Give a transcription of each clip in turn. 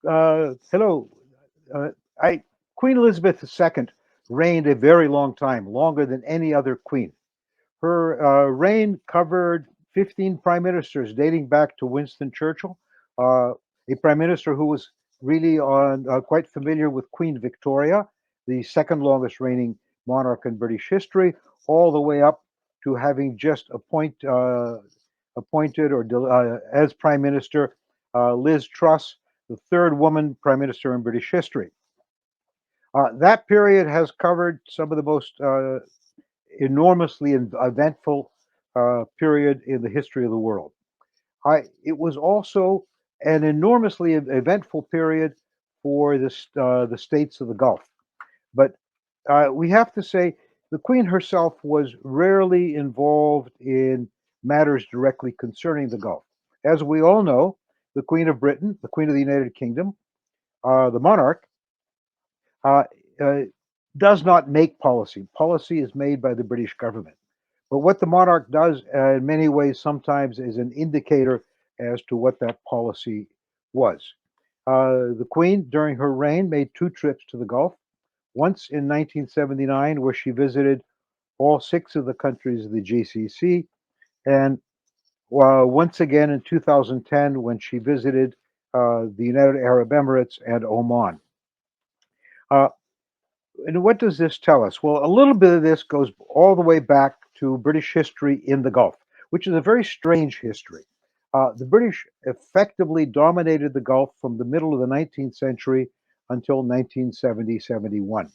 Hello. Uh, I Queen Elizabeth II reigned a very long time, longer than any other queen. Her reign covered 15 prime ministers, dating back to Winston Churchill, uh, a prime minister who was really quite familiar with Queen Victoria, the second longest reigning monarch in British history, all the way up to having just appointed as prime minister Liz Truss, the third woman prime minister in British history. That period has covered some of the most enormously eventful period in the history of the world. It was also an enormously eventful period for the states of the Gulf. But we have to say the Queen herself was rarely involved in matters directly concerning the Gulf. As we all know, the Queen of Britain, the Queen of the United Kingdom, the monarch, uh, uh, does not make policy. Policy is made by the British government. But what the monarch does, in many ways, sometimes is an indicator as to what that policy was. The Queen, during her reign, made two trips to the Gulf. Once in 1979, where she visited all six of the countries of the GCC, and once again in 2010 when she visited the United Arab Emirates and Oman. Uh, and what does this tell us? Well, a little bit of this goes all the way back to British history in the Gulf, which is a very strange history. The British effectively dominated the Gulf from the middle of the 19th century until 1970 71.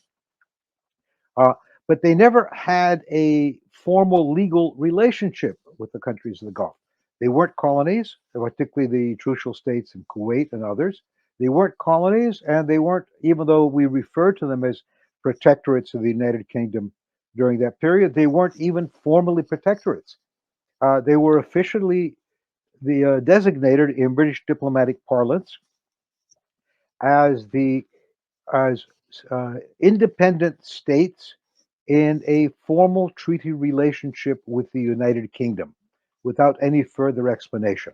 Uh, but they never had a formal legal relationship with the countries of the Gulf. They weren't colonies, particularly the Trucial states in Kuwait and others. They weren't colonies, and they weren't, even though we refer to them as protectorates of the United Kingdom during that period, they weren't even formally protectorates. They were officially designated in British diplomatic parlance as the as independent states in a formal treaty relationship with the United Kingdom without any further explanation.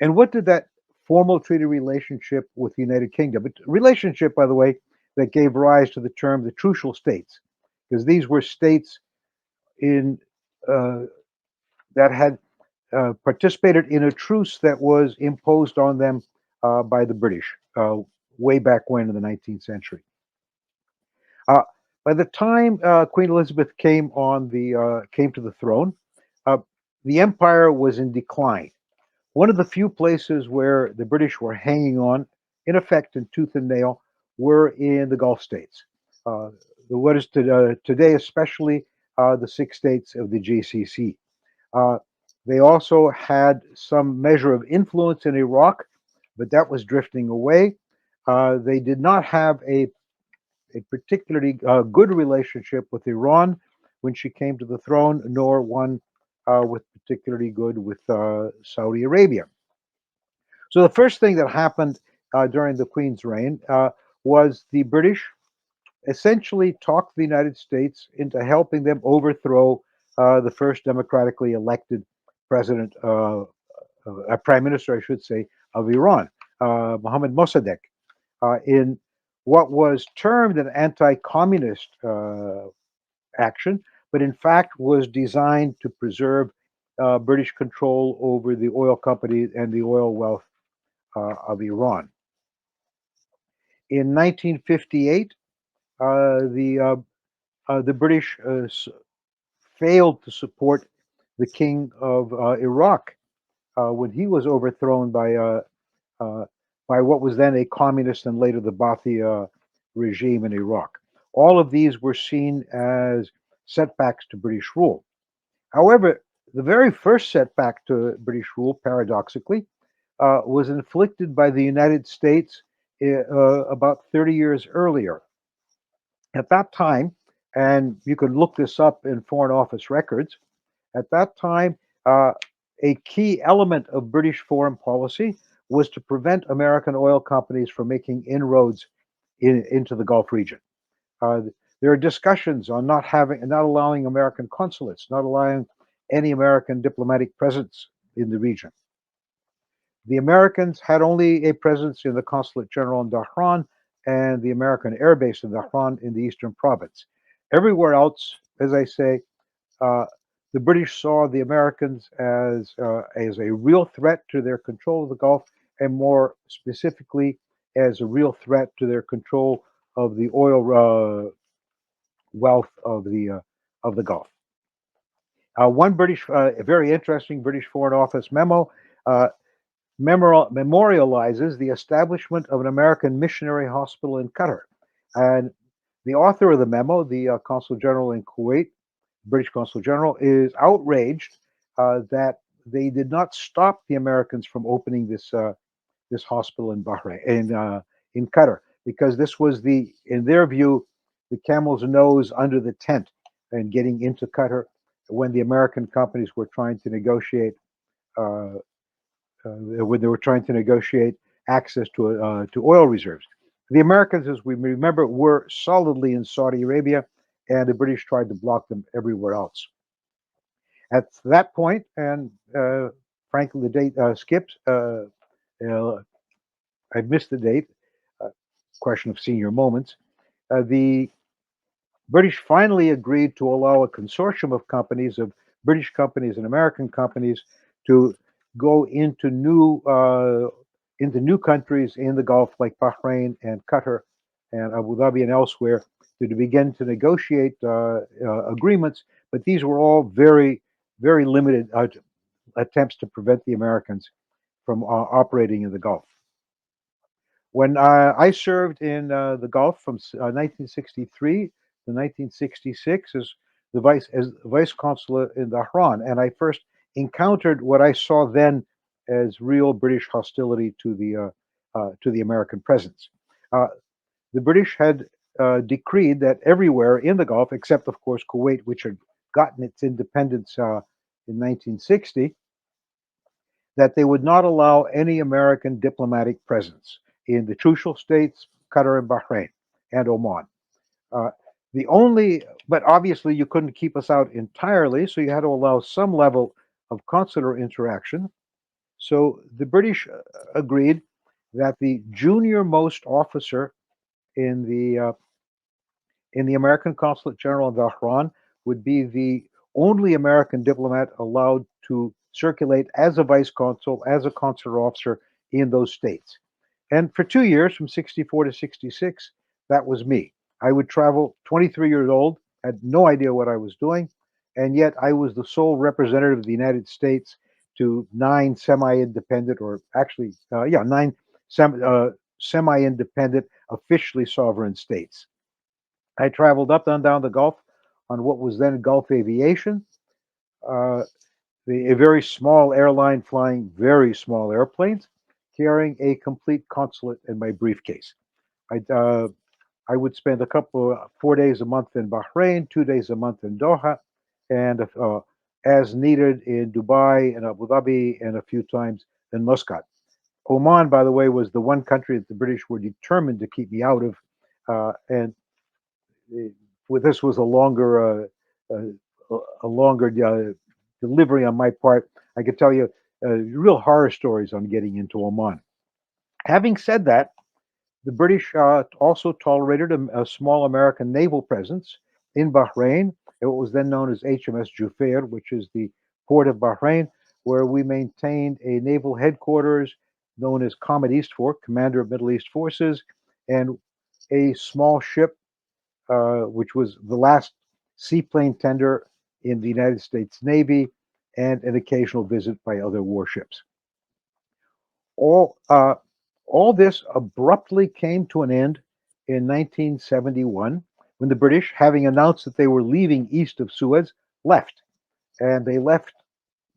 And what did that formal treaty relationship with the United Kingdom, a relationship, by the way, that gave rise to the term the Trucial States, because these were states in uh, that had participated in a truce that was imposed on them by the British way back when in the 19th century. Uh, by the time Queen Elizabeth came to the throne, uh, the empire was in decline. One of the few places where the British were hanging on, in effect, in tooth and nail, were in the Gulf states. Uh, what is today, especially the six states of the GCC. Uh, they also had some measure of influence in Iraq, but that was drifting away. They did not have a particularly good relationship with Iran when she came to the throne, nor one with particularly good with Saudi Arabia. So the first thing that happened during the Queen's reign was the British essentially talked the United States into helping them overthrow the first democratically elected president, prime minister, I should say, of Iran, Mohammad Mossadegh, in what was termed an anti-communist action, but in fact was designed to preserve British control over the oil company and the oil wealth of Iran. In 1958, the British failed to support the king of Iraq when he was overthrown uh, by what was then a communist and later the Ba'athi regime in Iraq. All of these were seen as setbacks to British rule. However, the very first setback to British rule, paradoxically, was inflicted by the United States about 30 years earlier. At that time, and you can look this up in Foreign Office records, at that time, a key element of British foreign policy was to prevent American oil companies from making inroads into the Gulf region. Uh, there are discussions on not allowing American consulates, not allowing any American diplomatic presence in the region. The Americans had only a presence in the Consulate General in Dhahran and the American Air Base in Dhahran in the Eastern Province. Everywhere else, as I say, uh, the British saw the Americans as a real threat to their control of the Gulf, and more specifically, as a real threat to their control of the oil wealth of the Gulf. One a very interesting British Foreign Office memo uh, memorializes the establishment of an American missionary hospital in Qatar. And the author of the memo, the Consul General in Kuwait, British Consul General, is outraged that they did not stop the Americans from opening this hospital in Bahrain, in Qatar, because this was in their view, the camel's nose under the tent and getting into Qatar when the American companies were trying to negotiate uh, when they were trying to negotiate access to oil reserves. The Americans, as we remember, were solidly in Saudi Arabia, and the British tried to block them everywhere else. At that point, and frankly, the date skips. Uh, I missed the date. Uh, Question of senior moments. The British finally agreed to allow a consortium of companies, of British companies and American companies, to go into new countries in the Gulf like Bahrain and Qatar and Abu Dhabi and elsewhere to begin to negotiate agreements. But these were all very, very limited attempts to prevent the Americans from operating in the Gulf. When I served in the Gulf from 1963 to 1966 as vice consulate in Dhahran, and I first encountered what I saw then as real British hostility to the American presence. Uh, the British had decreed that everywhere in the Gulf, except of course Kuwait, which had gotten its independence in 1960, that they would not allow any American diplomatic presence in the Trucial states, Qatar and Bahrain, and Oman. Uh, but obviously you couldn't keep us out entirely, so you had to allow some level of consular interaction. So the British agreed that the junior most officer in the American Consulate General in Dhahran would be the only American diplomat allowed to circulate as a vice consul, as a consular officer in those states. And for 2 years, from 64 to 66, that was me. I would travel 23 years old, had no idea what I was doing, and yet I was the sole representative of the United States to nine semi-independent, or actually, nine semi-independent, officially sovereign states. I traveled up and down the Gulf on what was then Gulf Aviation, uh, a very small airline flying very small airplanes, carrying a complete consulate in my briefcase. I, uh, I would spend 4 days a month in Bahrain, 2 days a month in Doha, and as needed in Dubai and Abu Dhabi, and a few times in Muscat. Oman, by the way, was the one country that the British were determined to keep me out of, and this was a longer delivery on my part. I could tell you real horror stories on getting into Oman. Having said that, the British also tolerated a small American naval presence in Bahrain, at what was then known as HMS Jufair, which is the port of Bahrain, where we maintained a naval headquarters known as Comet East Fork, Commander of Middle East Forces, and a small ship, which was the last seaplane tender in the United States Navy, and an occasional visit by other warships. All uh, all this abruptly came to an end in 1971 when the British, having announced that they were leaving east of Suez, left, and they left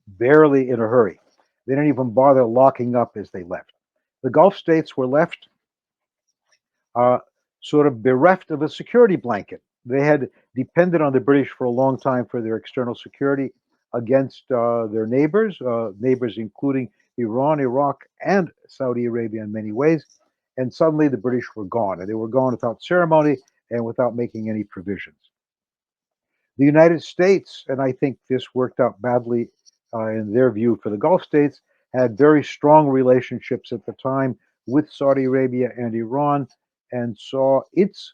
barely in a hurry. They didn't even bother locking up as they left. The Gulf states were left uh, sort of bereft of a security blanket. They had depended on the British for a long time for their external security against their neighbors including Iran, Iraq, and Saudi Arabia in many ways. And suddenly the British were gone, and they were gone without ceremony and without making any provisions. The United States, and I think this worked out badly in their view for the Gulf states, had very strong relationships at the time with Saudi Arabia and Iran, and saw its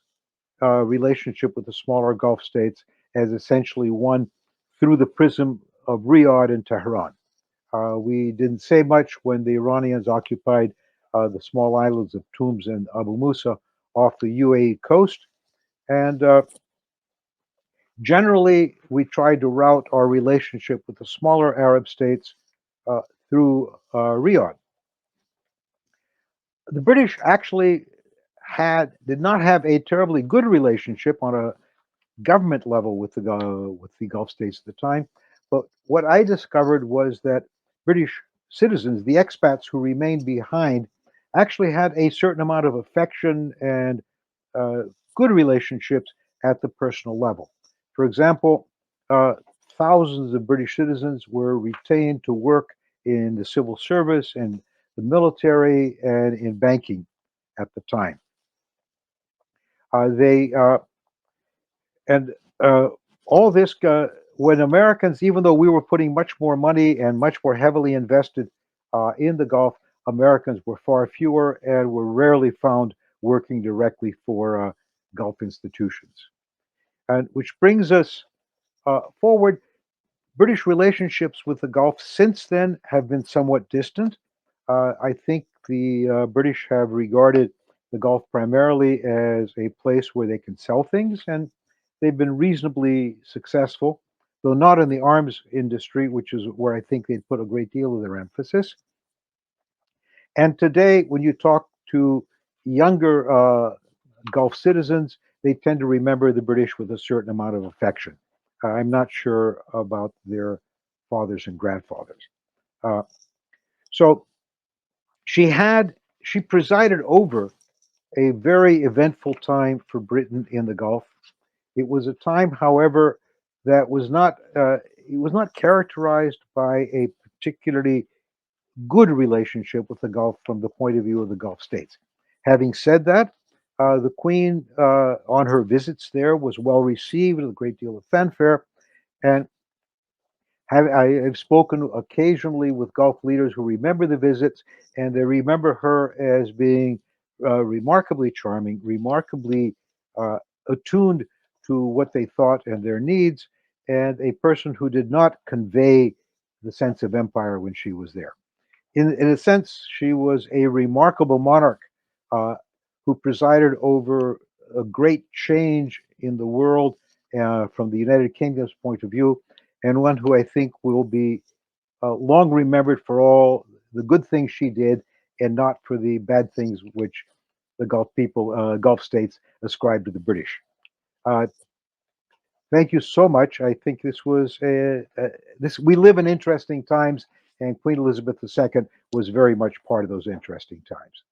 relationship with the smaller Gulf states as essentially one through the prism of Riyadh and Tehran. We didn't say much when the Iranians occupied the small islands of Tums and Abu Musa off the UAE coast. And generally, we tried to route our relationship with the smaller Arab states uh, through Riyadh. The British actually did not have a terribly good relationship on a government level with the Gulf states at the time. But what I discovered was that British citizens, the expats who remained behind, actually had a certain amount of affection and uh, good relationships at the personal level. For example, uh, thousands of British citizens were retained to work in the civil service and the military and in banking at the time. They and all this when Americans, even though we were putting much more money and much more heavily invested in the Gulf, Americans were far fewer and were rarely found working directly for Gulf institutions. And which brings us forward. British relationships with the Gulf since then have been somewhat distant. I think the British have regarded the Gulf primarily as a place where they can sell things, and they've been reasonably successful, though not in the arms industry, which is where I think they'd put a great deal of their emphasis. And today, when you talk to younger Gulf citizens, they tend to remember the British with a certain amount of affection. I'm not sure about their fathers and grandfathers. Uh, so she had she presided over a very eventful time for Britain in the Gulf. It was a time, however, that was not characterized by a particularly good relationship with the Gulf from the point of view of the Gulf states. Having said that, the Queen, on her visits there, was well received with a great deal of fanfare, and I have spoken occasionally with Gulf leaders who remember the visits, and they remember her as being remarkably charming, remarkably uh, attuned to what they thought and their needs, and a person who did not convey the sense of empire when she was there. In a sense, she was a remarkable monarch uh, who presided over a great change in the world from the United Kingdom's point of view, and one who I think will be long remembered for all the good things she did and not for the bad things which the Gulf states, ascribed to the British. Uh, Thank you so much. I think this was this. We live in interesting times, and Queen Elizabeth II was very much part of those interesting times.